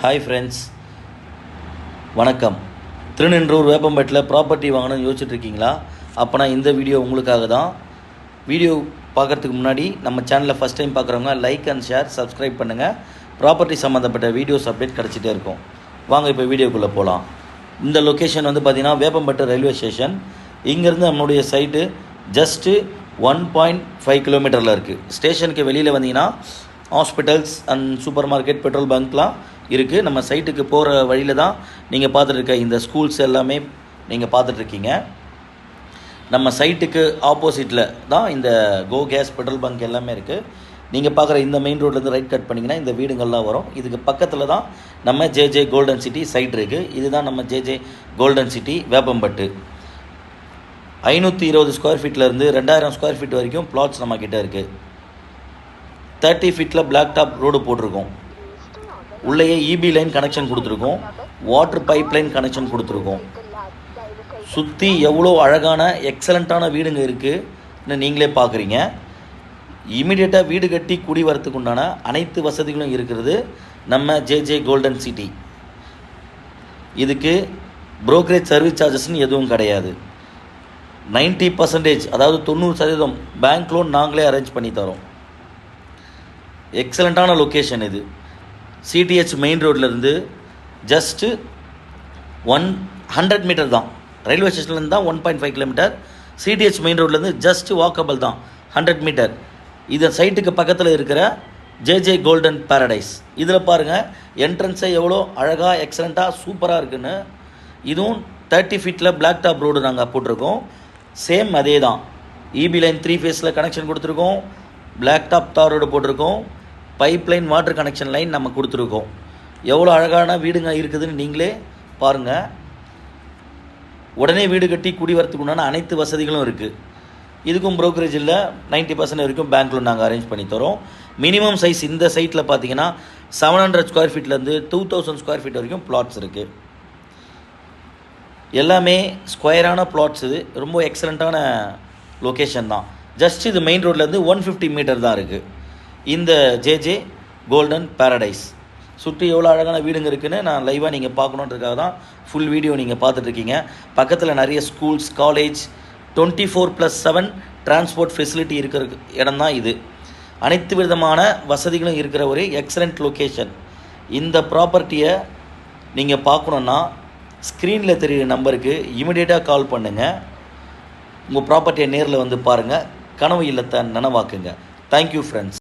Hi friends, வணக்கம். Thiruninravur வேப்பம்பேட்டில் property வாங்கணும்னு யோசிச்சுட்ருக்கீங்களா? அப்போனா இந்த வீடியோ உங்களுக்காக தான். வீடியோ பார்க்குறதுக்கு முன்னாடி நம்ம சேனலில் ஃபஸ்ட் டைம் பார்க்குறவங்க லைக் அண்ட் ஷேர், சப்ஸ்கிரைப் பண்ணுங்கள். ப்ராப்பர்ட்டி சம்மந்தப்பட்ட வீடியோஸ் அப்டேட் கிடச்சிட்டே இருக்கும். வாங்க இப்போ வீடியோக்குள்ளே போகலாம். இந்த லொக்கேஷன் வந்து பார்த்திங்கன்னா வேப்பம்பேட்டு ரயில்வே ஸ்டேஷன். இங்கேருந்து நம்மளுடைய சைட்டு ஜஸ்ட்டு 1.5 கிலோமீட்டரில் இருக்குது. ஸ்டேஷனுக்கு வெளியில் வந்தீங்கன்னா hospitals and supermarket, petrol பங்க்லாம் இருக்குது. நம்ம சைட்டுக்கு போகிற வழியில் தான் நீங்கள் பார்த்துட்ருக்க இந்த ஸ்கூல்ஸ் எல்லாமே நீங்கள் பார்த்துட்ருக்கீங்க. நம்ம சைட்டுக்கு ஆப்போசிட்டில் தான் இந்த கோ கேஸ் பெட்ரோல் பங்க் எல்லாமே இருக்குது. நீங்கள் பார்க்குற இந்த மெயின் ரோட்லேருந்து ரைட் கட் பண்ணிங்கன்னா இந்த வீடுங்கள்லாம் வரும். இதுக்கு பக்கத்தில் தான் நம்ம ஜேஜே கோல்டன் சிட்டி சைட் இருக்குது. இதுதான் நம்ம JJ golden city Veppampattu. 520 square ஃபீட்லேருந்து 2000 ஸ்கொயர் ஃபீட் வரைக்கும் பிளாட்ஸ் நம்மக்கிட்ட இருக்குது. 30 ஃபீட்டில் பிளாக் டாப் ரோடு போட்டிருக்கோம். உள்ளேயே இபி லைன் கனெக்ஷன் கொடுத்துருக்கோம். வாட்டர் பைப் லைன் கனெக்ஷன் கொடுத்துருக்கோம். சுற்றி எவ்வளோ அழகான எக்ஸலண்ட்டான வீடுங்க இருக்குதுன்னு நீங்களே பார்க்குறீங்க. இமீடியட்டாக வீடு கட்டி குடி வரத்துக்கு உண்டான அனைத்து வசதிகளும் இருக்கிறது நம்ம ஜேஜே கோல்டன் சிட்டி. இதுக்கு புரோக்கரேஜ் சர்வீஸ் சார்ஜஸ்ன்னு எதுவும் கிடையாது. 90%, அதாவது 90% பேங்க் லோன் நாங்களே அரேஞ்ச் பண்ணி தரோம். எக்ஸலண்ட்டான லொக்கேஷன் இது. சிடிஹெச் மெயின் ரோட்லேருந்து ஜஸ்ட்டு 100 மீட்டர் தான். ரயில்வே ஸ்டேஷன்லேருந்து தான் 1.5 கிலோமீட்டர். சிடிஹெச் மெயின் ரோட்லேருந்து ஜஸ்ட்டு வாக்கபிள் தான் 100 மீட்டர். இது சைட்டுக்கு பக்கத்தில் இருக்கிற ஜேஜே கோல்டன் பேரடைஸ். இதில் பாருங்கள், என்ட்ரன்ஸை எவ்வளோ அழகாக எக்ஸலண்ட்டாக சூப்பராக இருக்குன்னு. இதுவும் 30 ஃபீட்டில் பிளாக் டாப் ரோடு நாங்கள் போட்டிருக்கோம். சேம் அதே தான். இபி லைன் 3 ஃபேஸில் கனெக்ஷன் கொடுத்துருக்கோம். பிளாக் டாப் தார் ரோடு போட்டிருக்கோம். Pipe line water connection line நம்ம கொடுத்துருக்கோம். எவ்வளோ அழகான வீடுங்க இருக்குதுன்னு நீங்களே பாருங்கள். உடனே வீடு கட்டி குடி வரத்துக்கு உண்டான அனைத்து வசதிகளும் இருக்குது. இதுக்கும் ப்ரோக்கரேஜ் இல்லை. 90% வரைக்கும் பேங்க் லோன் நாங்கள் அரேஞ்ச் பண்ணி தரோம். மினிமம் சைஸ் இந்த சைட்டில் பார்த்தீங்கன்னா 700 ஸ்கொயர் ஃபீட்லேருந்து 2000 ஸ்கொயர் ஃபீட் வரைக்கும் பிளாட்ஸ் இருக்குது. எல்லாமே ஸ்கொயரான பிளாட்ஸ். இது ரொம்ப எக்ஸலண்ட்டான லொக்கேஷன் தான். ஜஸ்ட் இது மெயின் ரோட்லேருந்து 150 மீட்டர் தான் இருக்குது இந்த ஜேஜே கோல்டன் பேரடைஸ். சுற்றி எவ்வளோ அழகான வீடுங்க இருக்குதுன்னு நான் லைவாக நீங்கள் பார்க்கணுன்றதுக்காக தான் ஃபுல் வீடியோ நீங்கள் பார்த்துட்ருக்கீங்க. பக்கத்தில் நிறைய ஸ்கூல்ஸ், காலேஜ், 24/7 டிரான்ஸ்போர்ட் ஃபெசிலிட்டி இருக்கிற இடம் தான் இது. அனைத்து விதமான வசதிகளும் இருக்கிற ஒரு எக்ஸலண்ட் லொக்கேஷன். இந்த ப்ராப்பர்ட்டியை நீங்கள் பார்க்கணுன்னா ஸ்க்ரீனில் தெரிகிற நம்பருக்கு இமிடியேட்டாக கால் பண்ணுங்கள். உங்கள் ப்ராப்பர்ட்டியை நேரில் வந்து பாருங்கள். கனவு இல்லத்தை நனவாக்குங்க. Thank you friends.